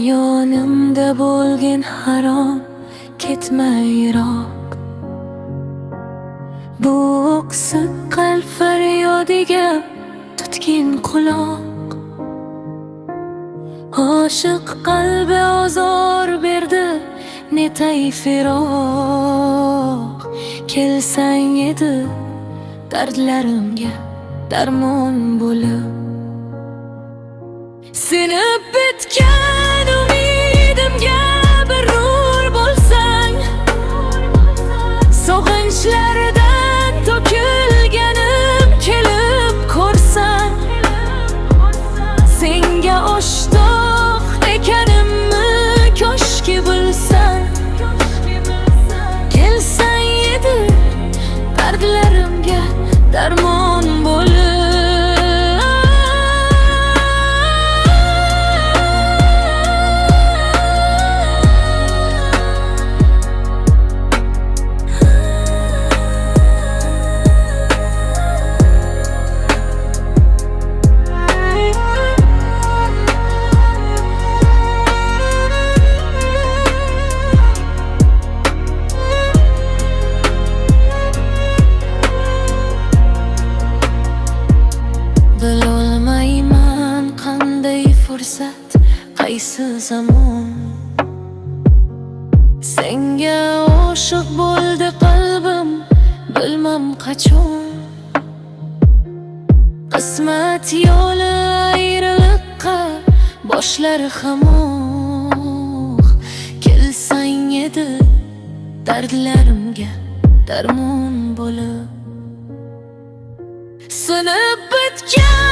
Yonimda bo'lgin harom, ketma yiroq. Bu o'ksiq qalb faryodiga tutgin quloq. Oshiq qalbi ozor berdi, netay firoq. Kelsang edi dardlarimga darmon bo'lib. Sinib bitgan umidimga bir nur bo'lsang, sog'inchlardan to'kilganim kelib ko'rsang, senga oshtoq ekanimni koshki bilsang. Kelsang edi dardlarimga darmon bo'lib. Bilolmayman qanday fursat, qaysi zamon senga oshiq bo'ldi qalbim, bilmam qachon. Qismat yo'li ayriliqqa boshlar hamon. Kelsang edi dardlarimga darmon bo'lib. Sinib bitgan